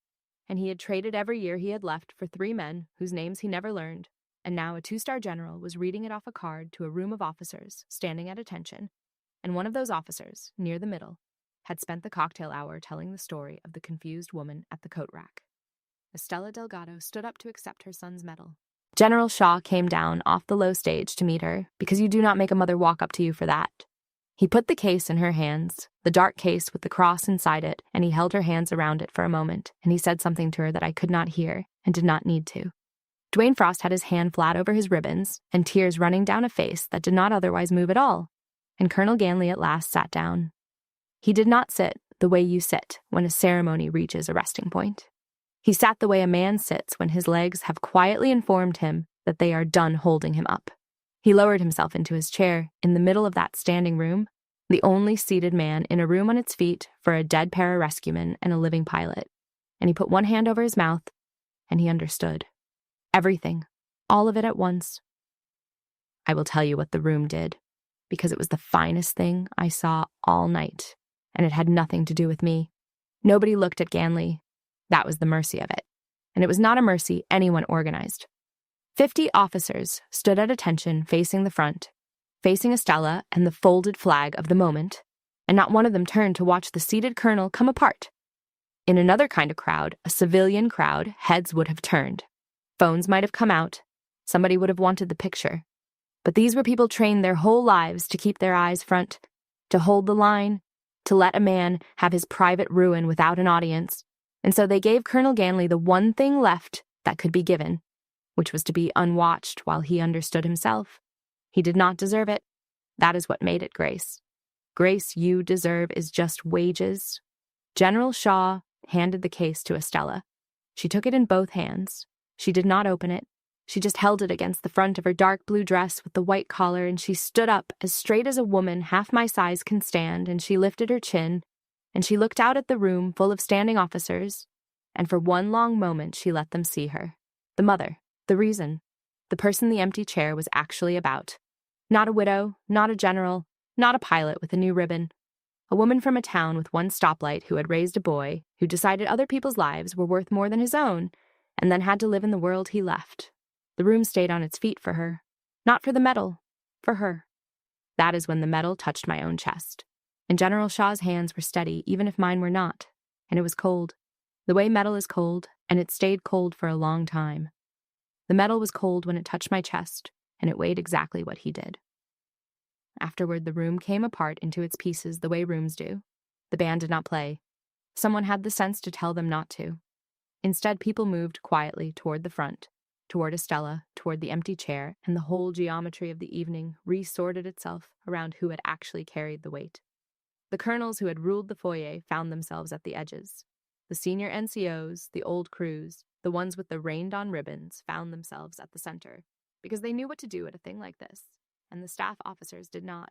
And he had traded every year he had left for 3 men whose names he never learned, and now a 2-star general was reading it off a card to a room of officers standing at attention, and one of those officers, near the middle, had spent the cocktail hour telling the story of the confused woman at the coat rack. Estella Delgado stood up to accept her son's medal. General Shaw came down off the low stage to meet her, because you do not make a mother walk up to you for that. He put the case in her hands, the dark case with the cross inside it, and he held her hands around it for a moment, and he said something to her that I could not hear and did not need to. Dwayne Frost had his hand flat over his ribbons and tears running down a face that did not otherwise move at all, and Colonel Ganley at last sat down. He did not sit the way you sit when a ceremony reaches a resting point. He sat the way a man sits when his legs have quietly informed him that they are done holding him up. He lowered himself into his chair in the middle of that standing room, the only seated man in a room on its feet for a dead pararescueman and a living pilot, and he put one hand over his mouth, and he understood. Everything, all of it at once. I will tell you what the room did, because it was the finest thing I saw all night, and it had nothing to do with me. Nobody looked at Ganley. That was the mercy of it, and it was not a mercy anyone organized. 50 officers stood at attention facing the front, facing Estella and the folded flag of the moment, and not one of them turned to watch the seated colonel come apart. In another kind of crowd, a civilian crowd, heads would have turned. Phones might have come out. Somebody would have wanted the picture. But these were people trained their whole lives to keep their eyes front, to hold the line, to let a man have his private ruin without an audience. And so they gave Colonel Ganley the one thing left that could be given, which was to be unwatched while he understood himself. He did not deserve it. That is what made it grace. Grace you deserve is just wages. General Shaw handed the case to Estella. She took it in both hands. She did not open it. She just held it against the front of her dark blue dress with the white collar, and she stood up as straight as a woman half my size can stand, and she lifted her chin, and she looked out at the room full of standing officers, and for one long moment she let them see her. The mother, the reason, the person the empty chair was actually about. Not a widow, not a general, not a pilot with a new ribbon. A woman from a town with one stoplight who had raised a boy, who decided other people's lives were worth more than his own, and then had to live in the world he left. The room stayed on its feet for her. Not for the medal, for her. That is when the medal touched my own chest. And General Shaw's hands were steady, even if mine were not. And it was cold. The way metal is cold, and it stayed cold for a long time. The metal was cold when it touched my chest, and it weighed exactly what he did. Afterward, the room came apart into its pieces the way rooms do. The band did not play. Someone had the sense to tell them not to. Instead, people moved quietly toward the front, toward Estella, toward the empty chair, and the whole geometry of the evening resorted itself around who had actually carried the weight. The colonels who had ruled the foyer found themselves at the edges. The senior NCOs, the old crews, the ones with the rained-on ribbons found themselves at the center, because they knew what to do at a thing like this, and the staff officers did not.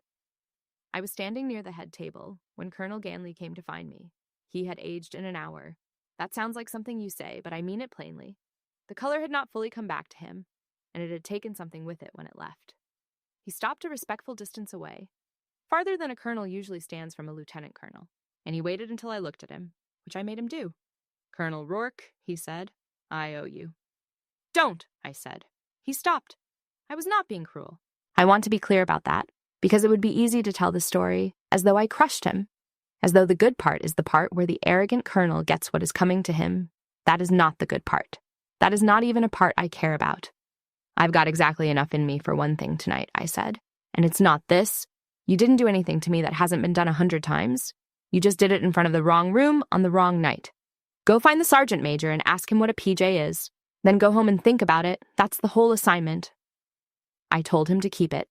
I was standing near the head table when Colonel Ganley came to find me. He had aged in an hour. That sounds like something you say, but I mean it plainly. The color had not fully come back to him, and it had taken something with it when it left. He stopped a respectful distance away, farther than a colonel usually stands from a lieutenant colonel, and he waited until I looked at him, which I made him do. "Colonel Rourke," he said, "I owe you." "Don't," I said. He stopped. I was not being cruel. I want to be clear about that, because it would be easy to tell the story as though I crushed him, as though the good part is the part where the arrogant colonel gets what is coming to him. That is not the good part. That is not even a part I care about. "I've got exactly enough in me for one thing tonight," I said. "And it's not this. You didn't do anything to me that hasn't been done 100 times. You just did it in front of the wrong room on the wrong night. Go find the sergeant major and ask him what a PJ is. Then go home and think about it. That's the whole assignment. I told him to keep it.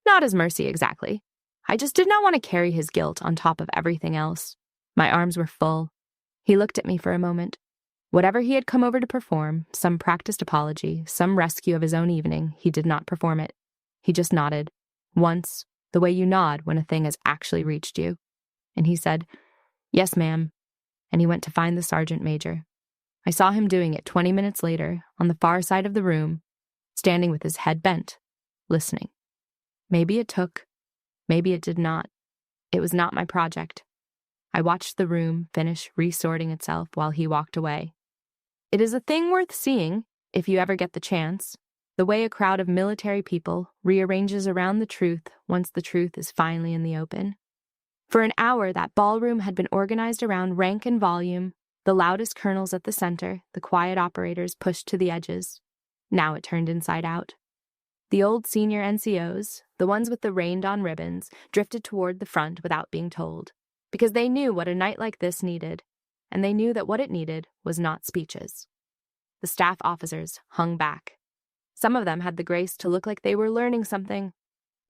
Not as mercy exactly. I just did not want to carry his guilt on top of everything else. My arms were full. He looked at me for a moment. Whatever he had come over to perform, some practiced apology, some rescue of his own evening, he did not perform it. He just nodded. Once, the way you nod when a thing has actually reached you. And he said, "Yes, ma'am." And he went to find the sergeant major. I saw him doing it 20 minutes later, on the far side of the room, standing with his head bent, listening. Maybe it took, maybe it did not. It was not my project. I watched the room finish resorting itself while he walked away. It is a thing worth seeing, if you ever get the chance, the way a crowd of military people rearranges around the truth once the truth is finally in the open. For an hour, that ballroom had been organized around rank and volume, the loudest colonels at the center, the quiet operators pushed to the edges. Now it turned inside out. The old senior NCOs, the ones with the rained-on ribbons, drifted toward the front without being told, because they knew what a night like this needed, and they knew that what it needed was not speeches. The staff officers hung back. Some of them had the grace to look like they were learning something.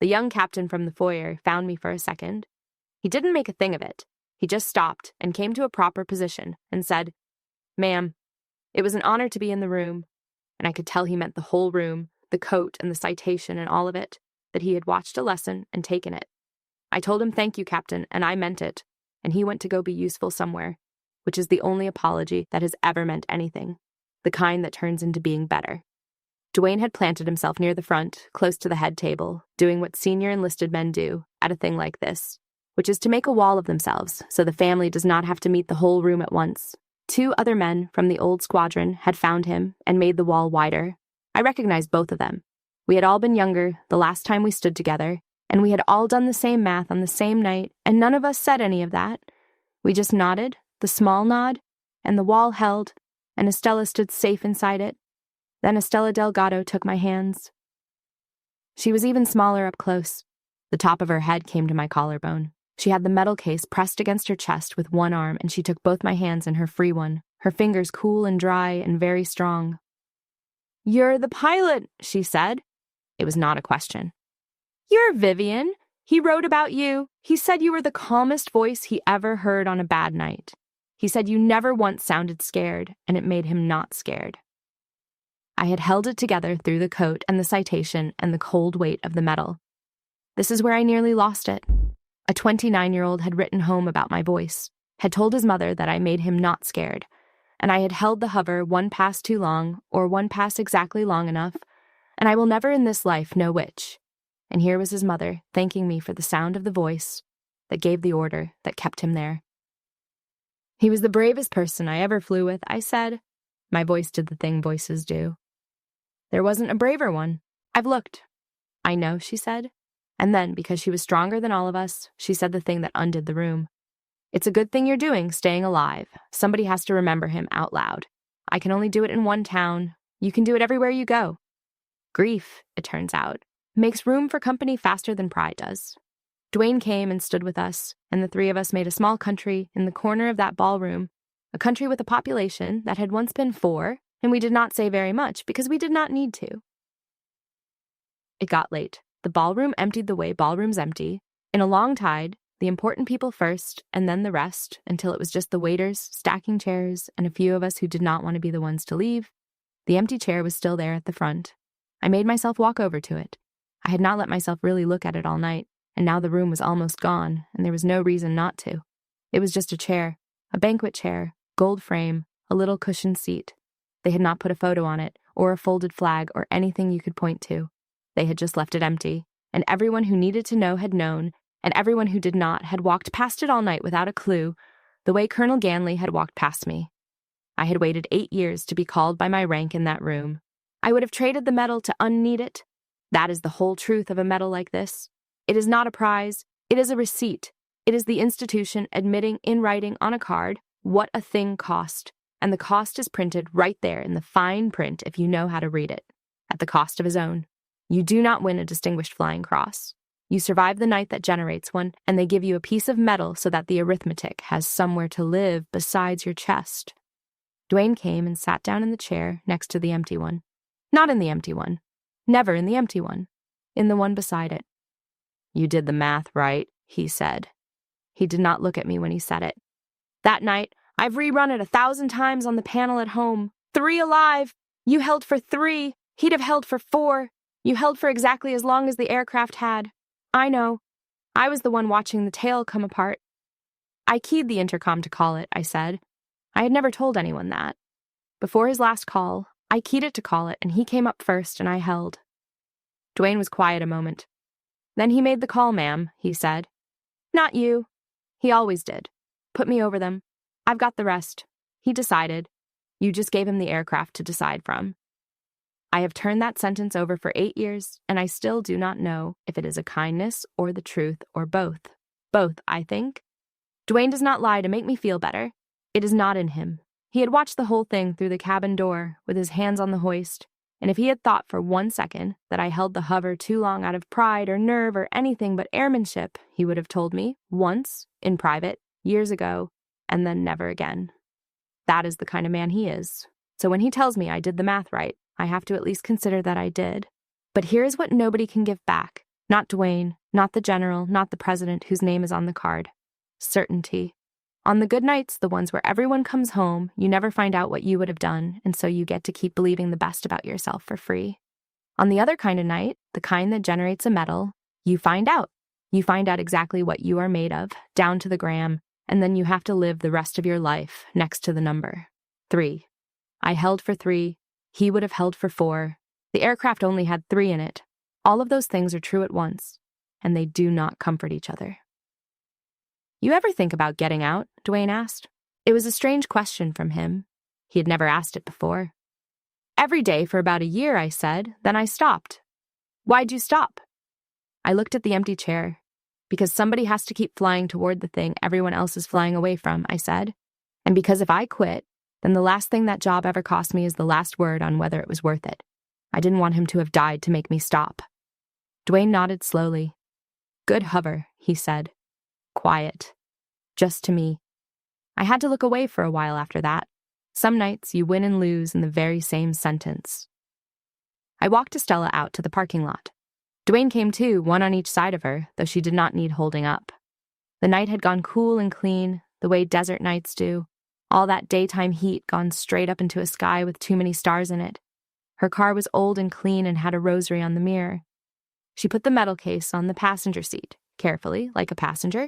The young captain from the foyer found me for a second. He didn't make a thing of it. He just stopped and came to a proper position and said, "Ma'am, it was an honor to be in the room." And I could tell he meant the whole room, the coat and the citation and all of it, that he had watched a lesson and taken it. I told him, "Thank you, Captain," and I meant it, and he went to go be useful somewhere, which is the only apology that has ever meant anything, the kind that turns into being better. Dwayne had planted himself near the front, close to the head table, doing what senior enlisted men do at a thing like this, which is to make a wall of themselves so the family does not have to meet the whole room at once. 2 other men from the old squadron had found him and made the wall wider. I recognized both of them. We had all been younger the last time we stood together, and we had all done the same math on the same night, and none of us said any of that. We just nodded, the small nod, and the wall held, and Estella stood safe inside it. Then Estella Delgado took my hands. She was even smaller up close. The top of her head came to my collarbone. She had the metal case pressed against her chest with one arm, and she took both my hands in her free one, her fingers cool and dry and very strong. "You're the pilot," she said. It was not a question. "You're Vivian. He wrote about you. He said you were the calmest voice he ever heard on a bad night. He said you never once sounded scared, and it made him not scared." I had held it together through the coat and the citation and the cold weight of the metal. This is where I nearly lost it. A 29-year-old had written home about my voice, had told his mother that I made him not scared, and I had held the hover 1 pass too long or 1 pass exactly long enough, and I will never in this life know which. And here was his mother thanking me for the sound of the voice that gave the order that kept him there. "He was the bravest person I ever flew with," I said. My voice did the thing voices do. "There wasn't a braver one. I've looked." "I know," she said. And then, because she was stronger than all of us, she said the thing that undid the room. "It's a good thing you're doing, staying alive. Somebody has to remember him out loud. I can only do it in one town. You can do it everywhere you go." Grief, it turns out, makes room for company faster than pride does. Dwayne came and stood with us, and the 3 of us made a small country in the corner of that ballroom, a country with a population that had once been 4, and we did not say very much because we did not need to. It got late. The ballroom emptied the way ballrooms empty. In a long tide, the important people first, and then the rest, until it was just the waiters, stacking chairs, and a few of us who did not want to be the ones to leave. The empty chair was still there at the front. I made myself walk over to it. I had not let myself really look at it all night, and now the room was almost gone, and there was no reason not to. It was just a chair, a banquet chair, gold frame, a little cushioned seat. They had not put a photo on it, or a folded flag, or anything you could point to. They had just left it empty, and everyone who needed to know had known, and everyone who did not had walked past it all night without a clue, the way Colonel Ganley had walked past me. I had waited 8 years to be called by my rank in that room. I would have traded the medal to unneed it. That is the whole truth of a medal like this. It is not a prize. It is a receipt. It is the institution admitting in writing on a card what a thing cost, and the cost is printed right there in the fine print if you know how to read it, at the cost of his own. You do not win a Distinguished Flying Cross. You survive the night that generates one, and they give you a piece of metal so that the arithmetic has somewhere to live besides your chest. Dwayne came and sat down in the chair next to the empty one. Not in the empty one. Never in the empty one. In the one beside it. "You did the math right," he said. He did not look at me when he said it. "That night, I've rerun it 1,000 times on the panel at home. 3 alive! You held for 3. He'd have held for 4. You held for exactly as long as the aircraft had. I know. I was the one watching the tail come apart." "I keyed the intercom to call it," I said. I had never told anyone that. Before his last call, I keyed it to call it, and he came up first, and I held. Dwayne was quiet a moment. "Then he made the call, ma'am," he said. "Not you. He always did. Put me over them. I've got the rest. He decided. You just gave him the aircraft to decide from." I have turned that sentence over for 8 years, and I still do not know if it is a kindness or the truth or both. Both, I think. Dwayne does not lie to make me feel better. It is not in him. He had watched the whole thing through the cabin door with his hands on the hoist, and if he had thought for 1 second that I held the hover too long out of pride or nerve or anything but airmanship, he would have told me, once, in private, years ago, and then never again. That is the kind of man he is. So when he tells me I did the math right, I have to at least consider that I did. But here is what nobody can give back. Not Dwayne, not the general, not the president whose name is on the card. Certainty. On the good nights, the ones where everyone comes home, you never find out what you would have done, and so you get to keep believing the best about yourself for free. On the other kind of night, the kind that generates a medal, you find out. You find out exactly what you are made of, down to the gram, and then you have to live the rest of your life next to the number. 3. I held for 3. He would have held for 4. The aircraft only had 3 in it. All of those things are true at once, and they do not comfort each other. "You ever think about getting out?" Dwayne asked. It was a strange question from him. He had never asked it before. "Every day for about a year," I said. "Then I stopped." "Why'd you stop?" I looked at the empty chair. "Because somebody has to keep flying toward the thing everyone else is flying away from," I said. "And because if I quit, then the last thing that job ever cost me is the last word on whether it was worth it. I didn't want him to have died to make me stop." Dwayne nodded slowly. "Good hover," he said. Quiet. Just to me. I had to look away for a while after that. Some nights you win and lose in the very same sentence. I walked Estella out to the parking lot. Dwayne came too, one on each side of her, though she did not need holding up. The night had gone cool and clean, the way desert nights do. All that daytime heat gone straight up into a sky with too many stars in it. Her car was old and clean and had a rosary on the mirror. She put the metal case on the passenger seat, carefully, like a passenger.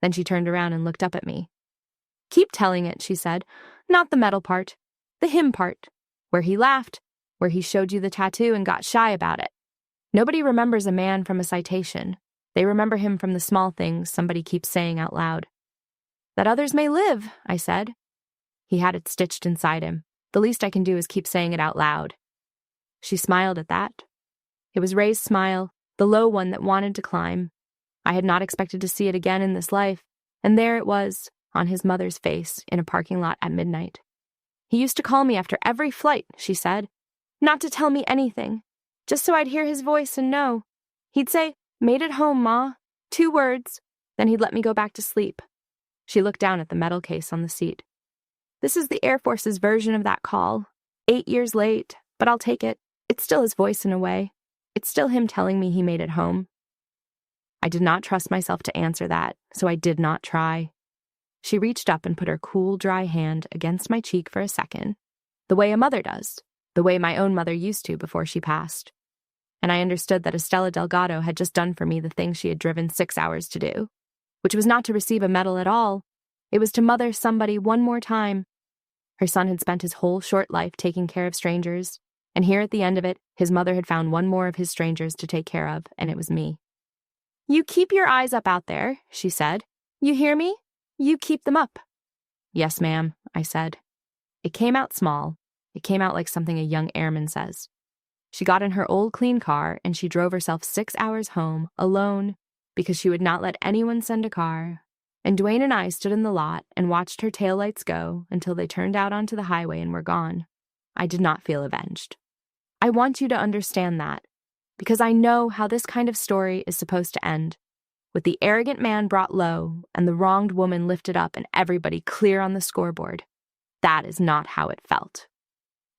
Then she turned around and looked up at me. "Keep telling it," she said. "Not the metal part. The him part. Where he laughed, where he showed you the tattoo and got shy about it. Nobody remembers a man from a citation. They remember him from the small things somebody keeps saying out loud." "That others may live," I said. He had it stitched inside him. The least I can do is keep saying it out loud. She smiled at that. It was Ray's smile, the low one that wanted to climb. I had not expected to see it again in this life, and there it was, on his mother's face, in a parking lot at midnight. "He used to call me after every flight," she said. "Not to tell me anything, just so I'd hear his voice and know. He'd say, 'Made it home, Ma.' 2 words. Then he'd let me go back to sleep." She looked down at the metal case on the seat. "This is the Air Force's version of that call. 8 years late, but I'll take it. It's still his voice in a way. It's still him telling me he made it home." I did not trust myself to answer that, so I did not try. She reached up and put her cool, dry hand against my cheek for a second, the way a mother does, the way my own mother used to before she passed. And I understood that Estella Delgado had just done for me the thing she had driven 6 hours to do, which was not to receive a medal at all. It was to mother somebody one more time. Her son had spent his whole short life taking care of strangers, and here at the end of it, his mother had found one more of his strangers to take care of, and it was me. "You keep your eyes up out there," she said. "You hear me? You keep them up." "Yes, ma'am," I said. It came out small. It came out like something a young airman says. She got in her old clean car and she drove herself 6 hours home, alone, because she would not let anyone send a car. And Dwayne and I stood in the lot and watched her taillights go until they turned out onto the highway and were gone. I did not feel avenged. I want you to understand that, because I know how this kind of story is supposed to end, with the arrogant man brought low and the wronged woman lifted up and everybody clear on the scoreboard. That is not how it felt.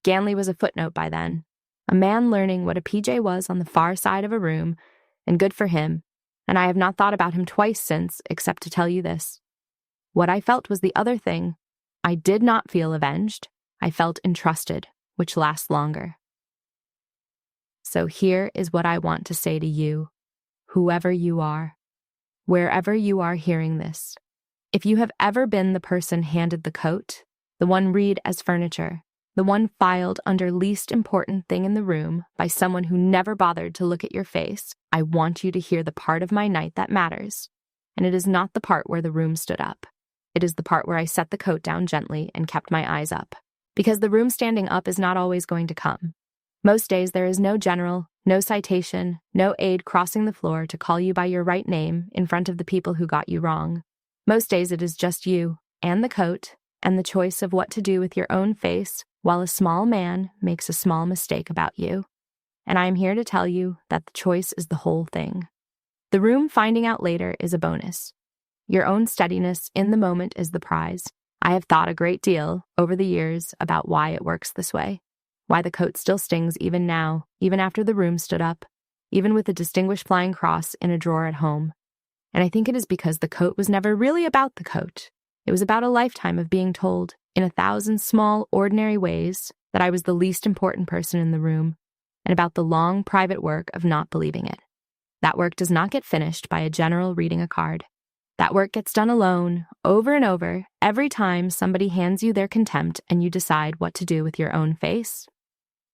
Ganley was a footnote by then, a man learning what a PJ was on the far side of a room, and good for him, and I have not thought about him twice since, except to tell you this. What I felt was the other thing. I did not feel avenged. I felt entrusted, which lasts longer. So here is what I want to say to you, whoever you are, wherever you are hearing this. If you have ever been the person handed the coat, the one read as furniture, the one filed under least important thing in the room by someone who never bothered to look at your face, I want you to hear the part of my night that matters. And it is not the part where the room stood up. It is the part where I set the coat down gently and kept my eyes up. Because the room standing up is not always going to come. Most days there is no general, no citation, no aide crossing the floor to call you by your right name in front of the people who got you wrong. Most days it is just you and the coat and the choice of what to do with your own face while a small man makes a small mistake about you. And I am here to tell you that the choice is the whole thing. The room finding out later is a bonus. Your own steadiness in the moment is the prize. I have thought a great deal over the years about why it works this way. Why the coat still stings even now, even after the room stood up, even with the Distinguished Flying Cross in a drawer at home. And I think it is because the coat was never really about the coat. It was about a lifetime of being told, in 1,000 small, ordinary ways, that I was the least important person in the room, and about the long, private work of not believing it. That work does not get finished by a general reading a card. That work gets done alone, over and over, every time somebody hands you their contempt and you decide what to do with your own face.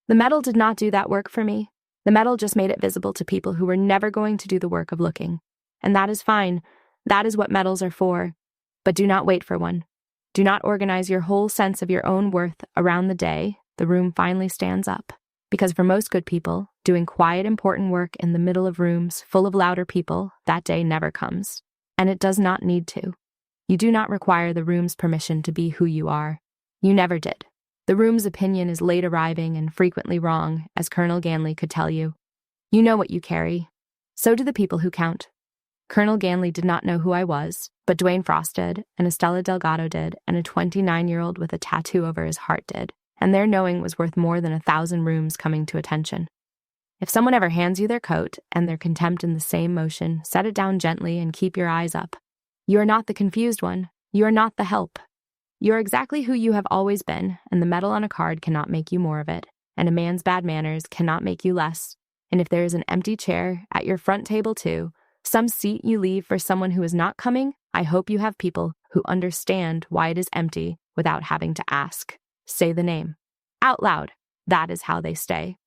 The medal did not do that work for me. The medal just made it visible to people who were never going to do the work of looking. And that is fine. That is what medals are for. But do not wait for one. Do not organize your whole sense of your own worth around the day the room finally stands up. Because for most good people, doing quiet, important work in the middle of rooms full of louder people, that day never comes. And it does not need to. You do not require the room's permission to be who you are. You never did. The room's opinion is late arriving and frequently wrong, as Colonel Ganley could tell you. You know what you carry. So do the people who count. Colonel Ganley did not know who I was, but Dwayne Frost did, and Estella Delgado did, and a 29-year-old with a tattoo over his heart did, and their knowing was worth more than 1,000 rooms coming to attention. If someone ever hands you their coat and their contempt in the same motion, set it down gently and keep your eyes up. You are not the confused one. You are not the help. You are exactly who you have always been, and the medal on a card cannot make you more of it, and a man's bad manners cannot make you less. And if there is an empty chair at your front table too, some seat you leave for someone who is not coming, I hope you have people who understand why it is empty without having to ask. Say the name. Out loud. That is how they stay.